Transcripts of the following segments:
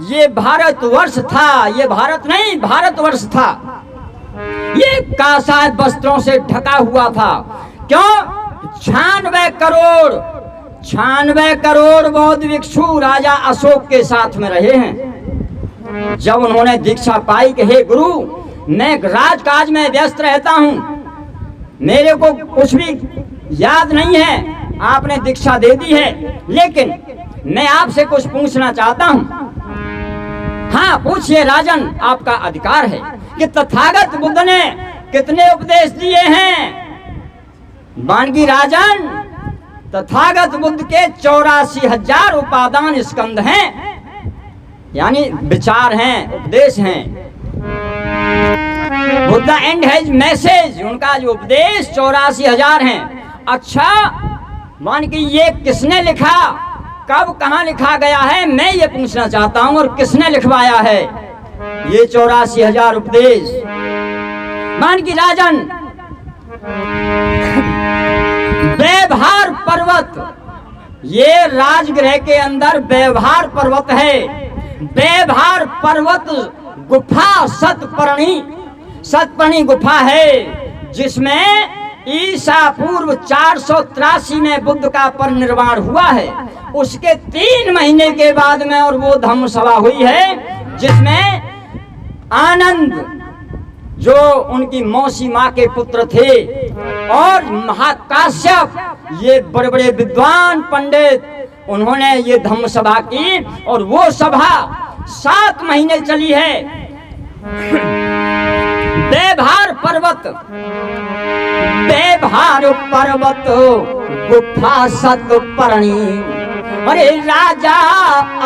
ये भारतवर्ष था, ये भारत नहीं भारतवर्ष था। ये कासाद वस्त्रों से ढका हुआ था। क्यों? 96 करोड़ बौद्ध भिक्षु राजा अशोक के साथ में रहे हैं। जब उन्होंने दीक्षा पाई कि हे गुरु, मैं राजकाज में व्यस्त रहता हूं, मेरे को कुछ भी याद नहीं है, आपने दीक्षा दे दी है, लेकिन मैं आपसे कुछ पूछना चाहता हूं। हाँ पूछिए राजन, आपका अधिकार है कि तथागत बुद्ध ने कितने उपदेश दिए हैं? बानगी राजन, तथागत बुद्ध के 84,000 उपादान स्कंद हैं, यानी विचार हैं, उपदेश हैं। बुद्धा एंड हैज मैसेज, उनका जो उपदेश 84,000 हैं। अच्छा मान की ये किसने लिखा, कब कहाँ लिखा गया है, मैं ये पूछना चाहता हूं। और किसने लिखवाया है ये 84,000 उपदेश? मान की राजन, व्यवहार पर्वत, ये राजगृह के अंदर व्यवहार पर्वत है। व्यवहार पर्वत गुफा सतपर्णी गुफा है, जिसमें ईसा पूर्व 483 में बुद्ध का परिनिर्वाण हुआ है। उसके 3 महीने के बाद में और वो धम्म सभा हुई है, जिसमें आनंद जो उनकी मौसी माँ के पुत्र थे और महाकाश्यप, ये बड़े बड़े विद्वान पंडित, उन्होंने ये धम्म सभा की। और वो सभा 7 महीने चली है। व्यवहार पर्वत गुफा सतपर्णी, अरे राजा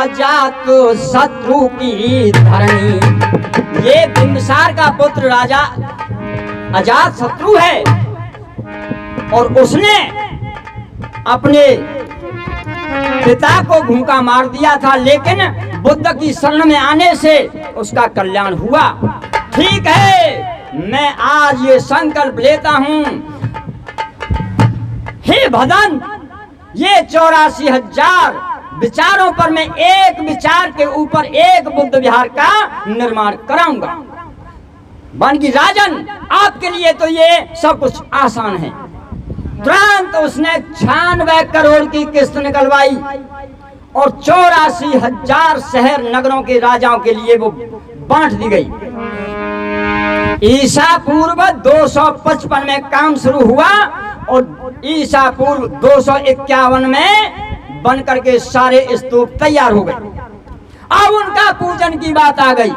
अजात शत्रु की धरणी। ये बिंबिसार का पुत्र राजा अजात शत्रु है, और उसने अपने पिता को भूखा मार दिया था, लेकिन बुद्ध की शरण में आने से उसका कल्याण हुआ। ठीक है, मैं आज ये संकल्प लेता हूं, हे भदन, ये 84,000 विचारों पर मैं एक विचार के ऊपर एक बुद्ध विहार का निर्माण कराऊंगा। बानगी राजन, आपके लिए तो ये सब कुछ आसान है। तुरंत उसने 96 करोड़ की किस्त निकलवाई और 84,000 शहर नगरों के राजाओं के लिए वो बांट दी गई। ईसा पूर्व 255 में काम शुरू हुआ और ईसा पूर्व 251 में बन करके सारे स्तूप तैयार हो गए। अब उनका पूजन की बात आ गई।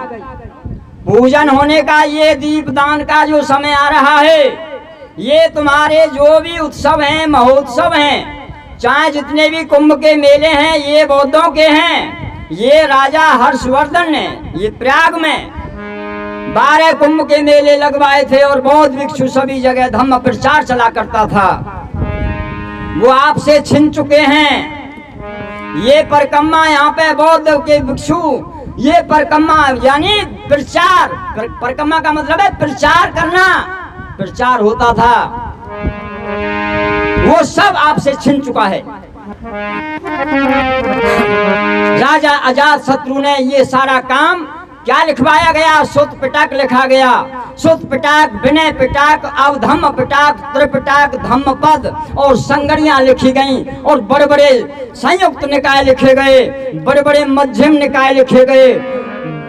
पूजन होने का, ये दीपदान का जो समय आ रहा है, ये तुम्हारे जो भी उत्सव हैं, महोत्सव हैं, चाहे जितने भी कुंभ के मेले हैं, ये बौद्धों के हैं। ये राजा हर्षवर्धन ने ये प्रयाग में 12 कुंभ के मेले लगवाए थे और बौद्ध भिक्षु सभी जगह धम्म प्रचार चला करता था। वो आपसे छिन चुके हैं। ये परिक्रमा, यहाँ पे बौद्ध के भिक्षु, ये परिक्रमा यानी प्रचार, परिक्रमा का मतलब है प्रचार करना, प्रचार होता था, वो सब आपसे छिन चुका है। राजा अजात शत्रु ने ये सारा काम क्या लिखवाया गया? सुत पिटक लिखा गया। सुत पिटक, विनय पिटक, अवधम्म पिटक, त्रिपिटक, धम्म पद और संगणियां लिखी गईं और बड़े बड़े संयुक्त निकाय लिखे गए, बड़े बड़े मध्यम निकाय लिखे गए,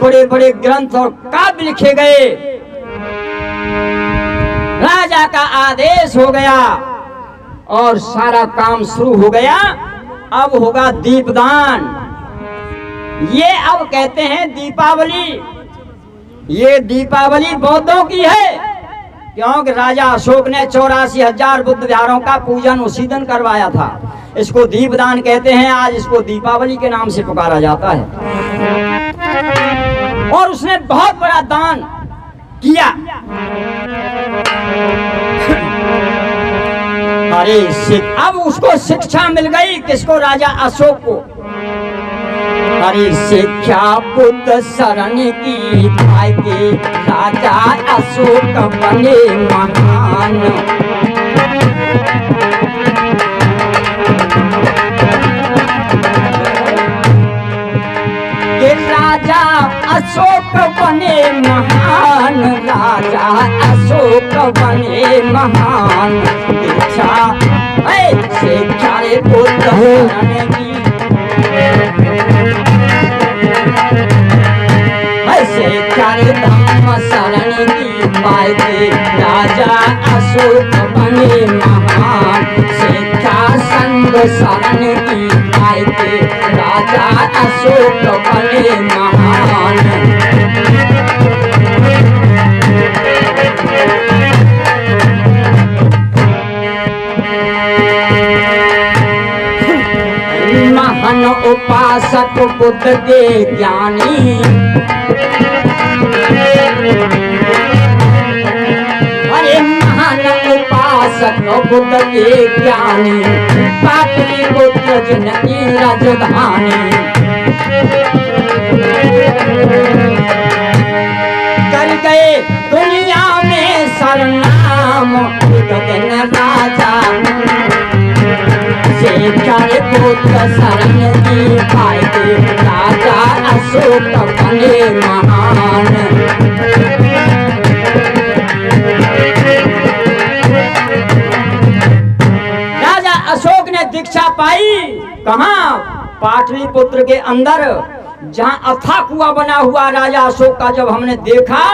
बड़े बड़े ग्रंथ और काव्य लिखे गए। राजा का आदेश हो गया और सारा काम शुरू हो गया। अब होगा दीपदान। ये अब कहते हैं दीपावली। ये दीपावली बौद्धों की है, क्योंकि राजा अशोक ने 84,000 बुद्ध विहारों का पूजन उसी दिन करवाया था। इसको दीपदान कहते हैं। आज इसको दीपावली के नाम से पुकारा जाता है। और उसने बहुत बड़ा दान किया। अरे अब उसको शिक्षा मिल गई। किसको? राजा अशोक को। हरी शिक्षा बुद्ध शरण की पाके राजा अशोक बने महान। के राजा अशोक बने महान, राजा अशोक बने महान। दीक्षा शिक्षा रे पुत्र शरण की, शिक्षा रे धम्म शरण की पाए के राजा अशोक बने महान। शिक्षा संग शरण की पाए के राजा अशोक बने महान। महान उपासक बुद्ध के ज्ञानी, अरे महान उपासक बुद्ध के ज्ञानी, पाटलिपुत्र जिनकी राजधानी। कर गए दुनिया में सरनाम, एक दिन राजा शिक्षा रे पुत्र शरण की पाए के राजा अशोक बने महान। राजा अशोक ने दीक्षा पाई कहाँ? पाटलिपुत्र के अंदर, जहाँ अथाह कुआं बना हुआ राजा अशोक का जब हमने देखा,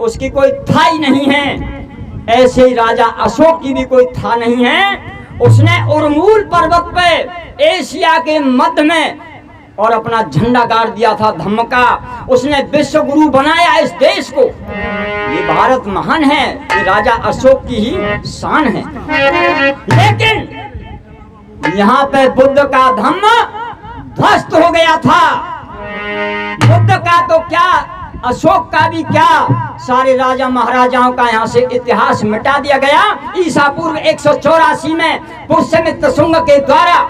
उसकी कोई था ही नहीं है। ऐसे ही राजा अशोक की भी कोई था नहीं है। उसने उर्मूल पर्वत पे एशिया के मध्य में और अपना झंडा गाड़ दिया था धम्म का। उसने विश्व गुरु बनाया इस देश को। ये भारत महान है, ये राजा अशोक की ही शान है। लेकिन यहाँ पे बुद्ध का धम्म ध्वस्त हो गया था। बुद्ध का तो क्या, अशोक का भी क्या, सारे राजा महाराजाओं का यहाँ से इतिहास मिटा दिया गया। ईसा पूर्व 184 में पुष्यमित्र शुंग के द्वारा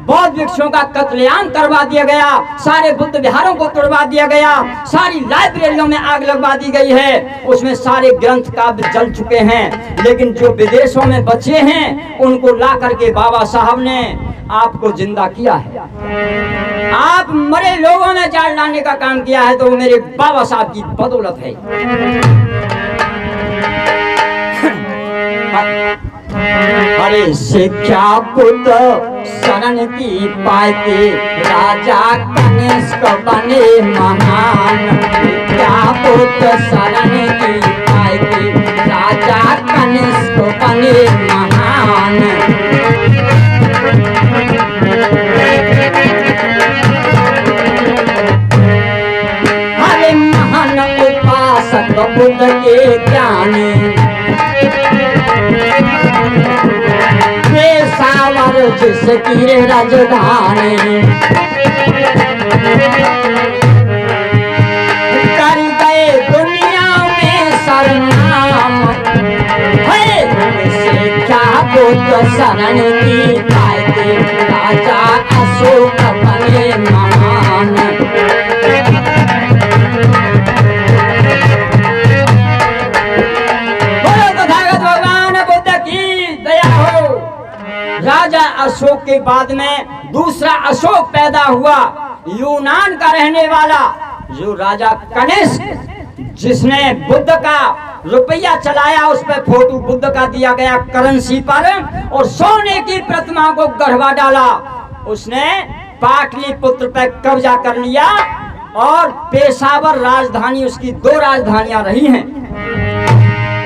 बौद्ध भिक्षुओं का कत्लेआम करवा दिया गया। सारे बुद्ध विहारों को तोड़वा दिया गया। सारी लाइब्रेरियों में आग लगवा दी गई है। उसमें सारे ग्रंथ काव्य जल चुके हैं। लेकिन जो विदेशों में बचे हैं उनको ला करके बाबा साहब ने आपको जिंदा किया है। आप मरे लोगों में जान लाने का काम किया है, तो वो मेरे बाबा साहब की बदौलत है। अरे शिक्षा बुद्ध शरण की पाए के राजा कनिष्क बने महान। शिक्षा बुद्ध शरण की पाए के राजा कनिष्क बने महान। हरे महान उपासक बुद्ध के ज्ञानी, पेशावर जिसकी राजधानी। कर गए दुनिया में सरनाम, शिक्षा बुद्ध शरण की पाए के राजा अशोक बने महान। राजा अशोक के बाद में दूसरा अशोक पैदा हुआ, यूनान का रहने वाला, जो राजा कनिष्क, जिसने बुद्ध का रुपया चलाया। उस पर फोटो बुद्ध का दिया गया करेंसी पर, और सोने की प्रतिमा को गढ़वा डाला। उसने पाटलिपुत्र पर कब्जा कर लिया, और पेशावर राजधानी, उसकी 2 राजधानियां रही हैं।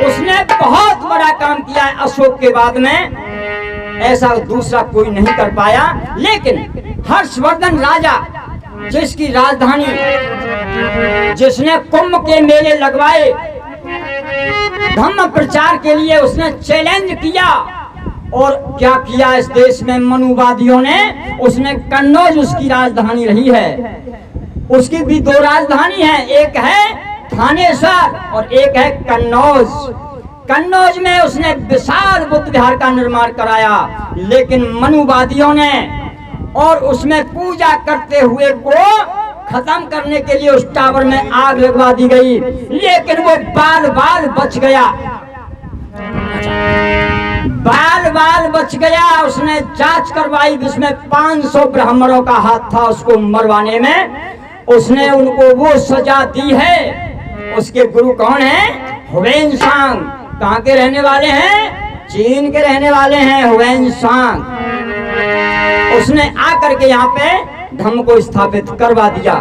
उसने बहुत बड़ा काम किया है अशोक के बाद में, ऐसा दूसरा कोई नहीं कर पाया। लेकिन हर्षवर्धन राजा, जिसकी राजधानी, जिसने कुंभ के मेले लगवाए, धम्म प्रचार के लिए उसने चैलेंज किया। और क्या किया इस देश में मनुवादियों ने? उसने कन्नौज उसकी राजधानी रही है। उसकी भी 2 राजधानी है, एक है थानेश्वर और एक है कन्नौज। कन्नौज में उसने विशाल बुद्ध विहार का निर्माण कराया, लेकिन मनुवादियों ने और उसमें पूजा करते हुए को खत्म करने के लिए उस टावर में आग लगवा दी गई। लेकिन वो बाल बाल बच गया, बाल बाल बच गया। उसने जांच करवाई, जिसमें 500 ब्राह्मणों का हाथ था उसको मरवाने में। उसने उनको वो सजा दी है। उसके गुरु कौन है? हुवेनसांग। कहाँ के रहने वाले हैं? चीन के रहने वाले हैं हुवेनसांग। उसने आकर के यहाँ पे धम्म को स्थापित करवा दिया।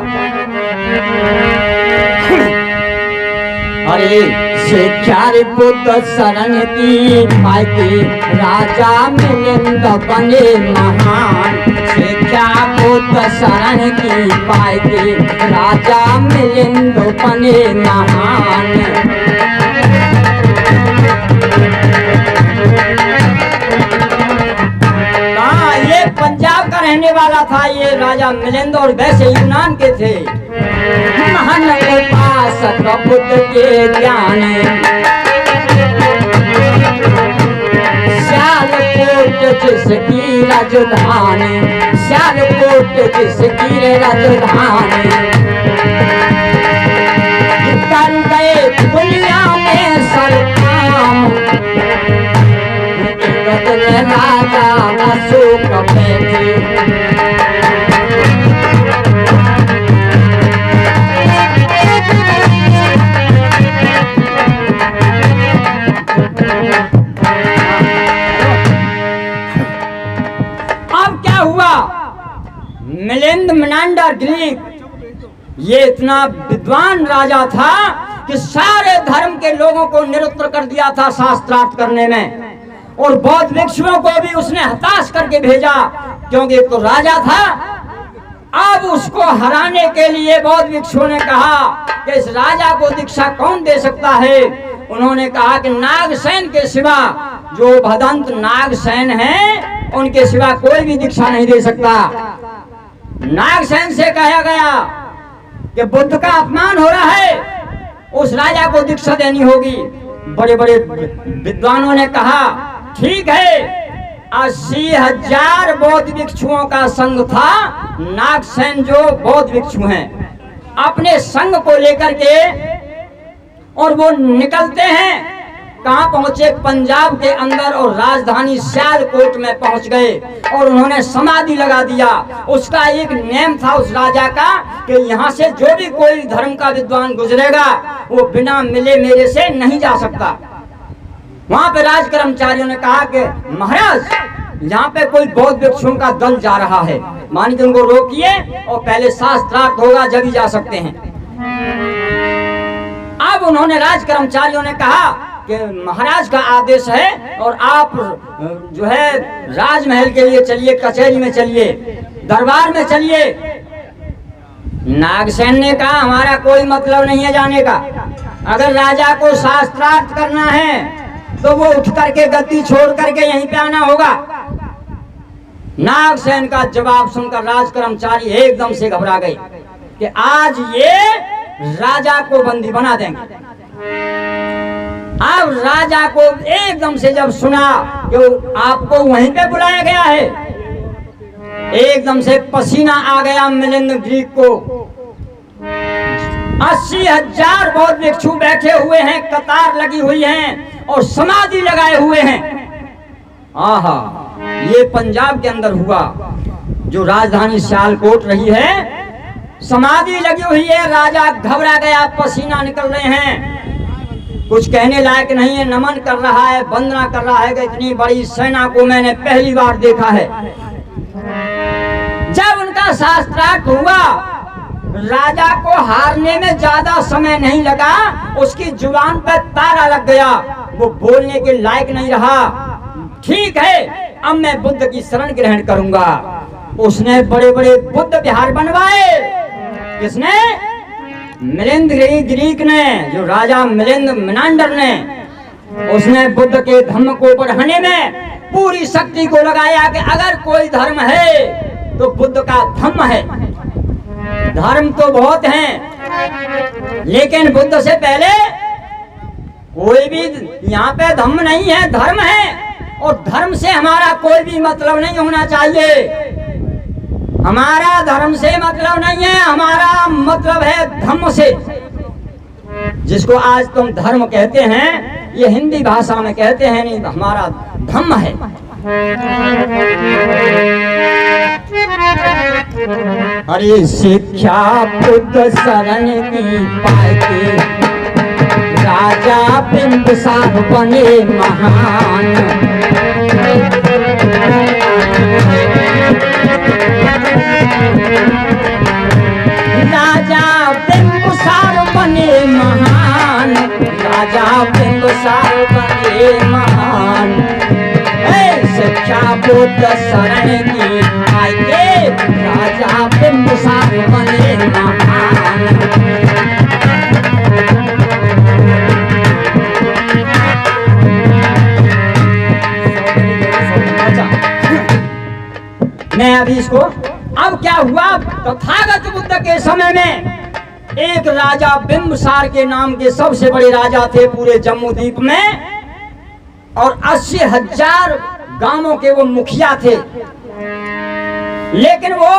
अरे शिक्षा बुद्ध शरण की पाई राजा मिलिंद बने महान। शिक्षा बुद्ध शरण की पाई राजा मिलिंद बने महान। ये पंजाब का रहने वाला था ये राजा मिलिंद, और वैसे यूनान के थे। महान उपासक बुद्ध के ज्ञान श्यालकोट जिसकी राजधानी, श्यालकोट जिसकी राजधानी। कर गए दुनिया में सरकाम, राजा अशोक बैठे। अब क्या हुआ? मिलिंद मेनांडर ग्रीक ये इतना विद्वान राजा था कि सारे धर्म के लोगों को निरुत्तर कर दिया था शास्त्रार्थ करने में, और बौद्ध भिक्षुओं को भी उसने हताश करके भेजा, क्योंकि एक तो राजा था। अब उसको हराने के लिए बौद्ध भिक्षुओं ने कहा कि इस राजा को दीक्षा कौन दे सकता है? उन्होंने कहा कि नागसेन के सिवा, जो भदंत नागसेन हैं, उनके सिवा कोई भी दीक्षा नहीं दे सकता। नागसेन से कहा गया कि बुद्ध का अपमान हो रहा है, उस राजा को दीक्षा देनी होगी। बड़े बड़े विद्वानों ने कहा ठीक है। 80,000 बौद्ध भिक्षुओं का संघ था। नागसेन जो बौद्ध भिक्षु हैं, अपने संघ को लेकर के और वो निकलते हैं। कहाँ पहुंचे? पंजाब के अंदर, और राजधानी सियालकोट में पहुंच गए और उन्होंने समाधि लगा दिया। उसका एक नेम था उस राजा का कि यहाँ से जो भी कोई धर्म का विद्वान गुजरेगा वो बिना मिले मेरे से नहीं जा सकता। वहां पे राज कर्मचारियों ने कहा कि महाराज, यहाँ पे कोई बौद्ध भिक्षुओं का दल जा रहा है, मानिए उनको रोकिए और पहले शास्त्रार्थ होगा जब ही जा सकते हैं। अब उन्होंने राज कर्मचारियों ने कहा कि महाराज का आदेश है और आप जो है राजमहल के लिए चलिए, कचहरी में चलिए, दरबार में चलिए। नागसेन ने कहा हमारा कोई मतलब नहीं है जाने का। अगर राजा को शास्त्रार्थ करना है तो वो उठ करके गद्दी छोड़ करके यहीं पे आना होगा। नागसेन का जवाब सुनकर राज कर्मचारी एकदम से घबरा गए कि आज ये राजा को बंदी बना देंगे। अब राजा को एकदम से जब सुना कि आपको वहीं पे बुलाया गया है, एकदम से पसीना आ गया मिलिंद ग्रीक को। 80,000 बौद्ध भिक्षु बैठे हुए हैं, कतार लगी हुई है और समाधि लगाए हुए हैं। आहा, ये पंजाब के अंदर हुआ, जो राजधानी सियालकोट रही है, समाधि लगी हुई है। राजा घबरा गया, पसीना निकल रहे हैं, कुछ कहने लायक नहीं है, नमन कर रहा है, वंदना कर रहा है कि इतनी बड़ी सेना को मैंने पहली बार देखा है। जब उनका शास्त्रार्थ हुआ, राजा को हारने में ज्यादा समय नहीं लगा, उसकी जुबान पर ताला लग गया, वो बोलने के लायक नहीं रहा। ठीक है, अब मैं बुद्ध की शरण ग्रहण करूंगा। उसने बड़े बड़े बुद्ध विहार बनवाए। किसने? मिलिंद ग्रीक ने, जो राजा मिलिंद मेनांडर ने। उसने बुद्ध के धर्म को बढ़ाने में पूरी शक्ति को लगाया कि अगर कोई धर्म है तो बुद्ध का धम्म है। धर्म तो बहुत हैं, लेकिन बुद्ध से पहले कोई भी यहाँ पे धम्म नहीं है, धर्म है। और धर्म से हमारा कोई भी मतलब नहीं होना चाहिए। हमारा धर्म से मतलब नहीं है, हमारा मतलब है धम्म से। जिसको आज तुम धर्म कहते हैं, ये हिंदी भाषा में कहते हैं, नहीं हमारा धम्म है। अरे शिक्षा बुद्ध शरण की पाए के राजा बिंबिसार बने महान। राजा बिंबिसार बने महान, राजा बिंबिसार बने महान। शिक्षा बुद्ध शरण की आए राजा बिंबिसार बने महान। मैं अभी इसको, अब क्या हुआ, तथागत बुद्ध के समय में एक राजा बिंबिसार के नाम के सबसे बड़े राजा थे पूरे जम्मू द्वीप में, और 80,000 गांवों के वो मुखिया थे। लेकिन वो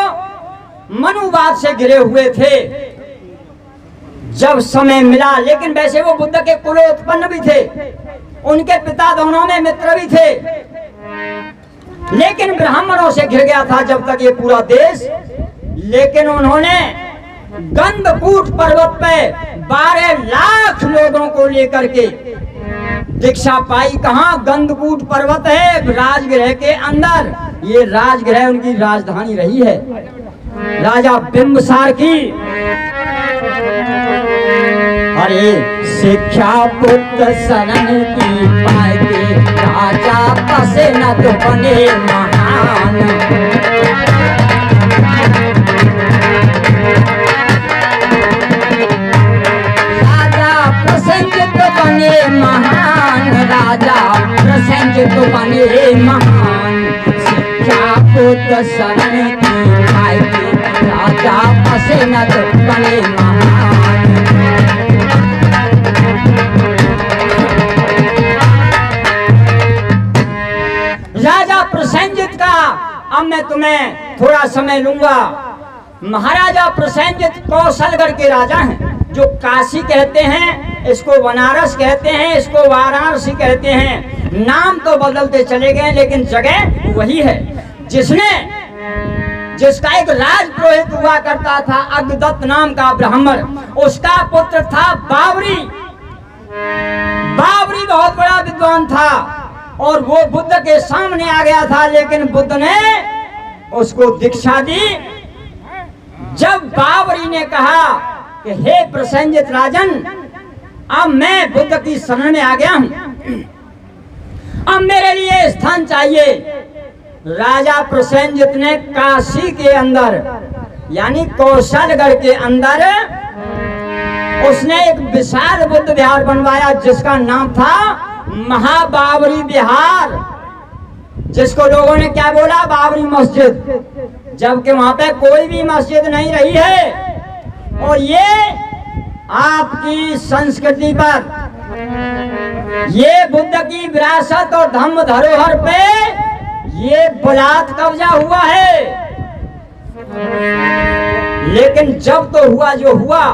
मनुवाद से घिरे हुए थे जब समय मिला। लेकिन वैसे वो बुद्ध के कुलोत्पन्न भी थे, उनके पिता दोनों में मित्र भी थे। लेकिन ब्राह्मणों से घिर गया था जब तक ये पूरा देश। लेकिन उन्होंने गंधकूट पर्वत पे 12 लाख लोगों को लेकर के दीक्षा पाई। कहाँ? गंधकूट पर्वत है राजगृह के अंदर। ये राजगृह उनकी राजधानी रही है, राजा बिंबिसार की। अरे शिक्षा बुद्ध शरण की पाए के राजा बसे न तो बने महान। राजा प्रसन्नचित्त बने महान, राजा प्रसन्नचित्त बने महान। शिक्षा बुद्ध शरण की पाए के राजा बसे न तो बने महान। राजा प्रसेनजित का अब मैं तुम्हें थोड़ा समय लूंगा। महाराजा प्रसेनजित कौशलगढ़ के राजा हैं, जो काशी कहते हैं, इसको बनारस कहते हैं, इसको वाराणसी कहते हैं। नाम तो बदलते चले गए लेकिन जगह वही है। जिसका एक राजपुरोहित हुआ करता था अग्रदत्त नाम का ब्राह्मण, उसका पुत्र था बाबरी। बाबरी बहुत बड़ा विद्वान था और वो बुद्ध के सामने आ गया था, लेकिन बुद्ध ने उसको दीक्षा दी। जब बाबरी ने कहा कि हे प्रसेनजित राजन, अब मैं बुद्ध की शरण में आ गया हूं, अब मेरे लिए स्थान चाहिए। राजा प्रसेनजित ने काशी के अंदर यानी कौशलगढ़ के अंदर उसने एक विशाल बुद्ध विहार बनवाया, जिसका नाम था महाबाबरी विहार, जिसको लोगों ने क्या बोला? बाबरी मस्जिद, जबकि वहां पे कोई भी मस्जिद नहीं रही है। और ये आपकी संस्कृति पर, ये बुद्ध की विरासत और धम्म धरोहर पे ये बलात् कब्जा हुआ है। लेकिन जब तो हुआ जो हुआ,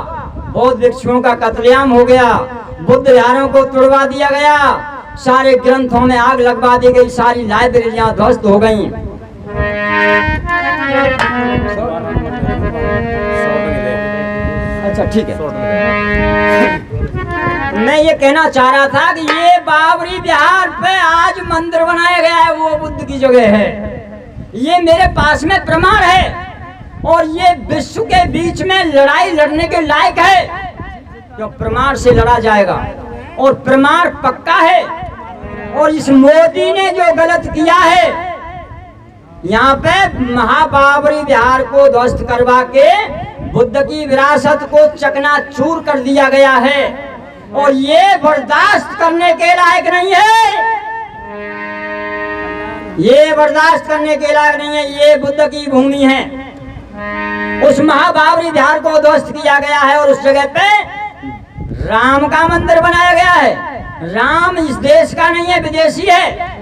बौद्ध भिक्षुओं का कत्लेआम हो गया, बुद्ध विहारों को तोड़वा दिया गया, सारे ग्रंथों में आग लगवा दी गई, सारी लाइब्रेरियां ध्वस्त हो गईं। अच्छा ठीक है, मैं ये कहना चाह रहा था कि ये बाबरी विहार पे आज मंदिर बनाया गया है, वो बुद्ध की जगह है। ये मेरे पास में प्रमाण है और ये विश्व के बीच में लड़ाई लड़ने के लायक है, जो प्रमाण से लड़ा जाएगा और प्रमाण पक्का है। और इस मोदी ने जो गलत किया है, यहाँ पे महाबाबरी विहार को ध्वस्त करवा के बुद्ध की विरासत को चकनाचूर कर दिया गया है, और ये बर्दाश्त करने के लायक नहीं है। ये बर्दाश्त करने के लायक नहीं है। ये बुद्ध की भूमि है। उस महाबाबरी विहार को ध्वस्त किया गया है और उस जगह पे राम का मंदिर बनाया गया है। राम इस देश का नहीं है, विदेशी है।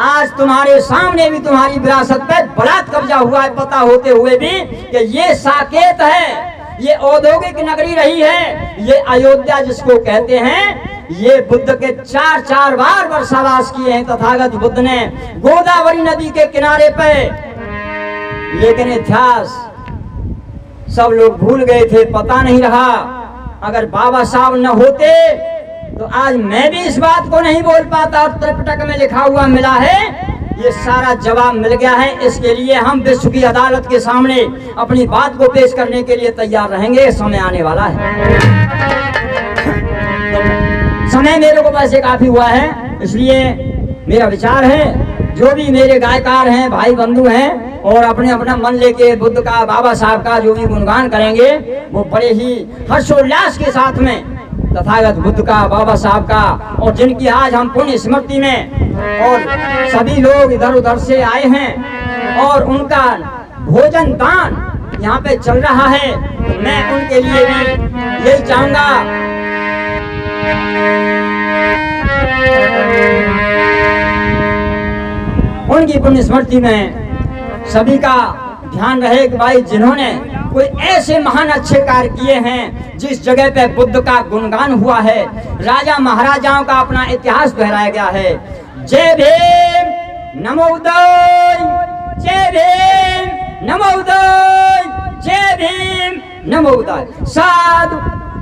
आज तुम्हारे सामने भी तुम्हारी विरासत पे बलात् कब्जा हुआ है, पता होते हुए भी कि ये साकेत है, ये औद्योगिक नगरी रही है, ये अयोध्या जिसको कहते हैं, ये बुद्ध के 4 बार वर्षावास किए हैं तथागत बुद्ध ने गोदावरी नदी के किनारे पे। लेकिन इतिहास सब लोग भूल गए थे, पता नहीं रहा। अगर बाबा साहब न होते तो आज मैं भी इस बात को नहीं बोल पाता। और त्रिपिटक में लिखा हुआ मिला है, ये सारा जवाब मिल गया है। इसके लिए हम विश्व की अदालत के सामने अपनी बात को पेश करने के लिए तैयार रहेंगे। समय आने वाला है। समय मेरे को वैसे काफी हुआ है, इसलिए मेरा विचार है जो भी मेरे गायकार हैं, भाई बंधु हैं, और अपने अपना मन लेके बुद्ध का, बाबा साहब का जो भी गुणगान करेंगे वो बड़े ही हर्षोल्लास के साथ में तथागत बुद्ध का, बाबा साहब का, और जिनकी आज हम पुण्य स्मृति में और सभी लोग इधर उधर से आए हैं और उनका भोजन दान यहाँ पे चल रहा है, तो मैं उनके लिए भी यही चाहूंगा उनकी पुण्य स्मृति में सभी का ध्यान रहे कि भाई जिन्होंने कोई ऐसे महान अच्छे कार्य किए हैं, जिस जगह पे बुद्ध का गुणगान हुआ है, राजा महाराजाओं का अपना इतिहास दोहराया गया है। जय भीम, नमो बुद्धाय, जय भीम, नमो बुद्धाय, जय भीम, नमो बुद्धाय। साधु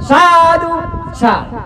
साधु साधु।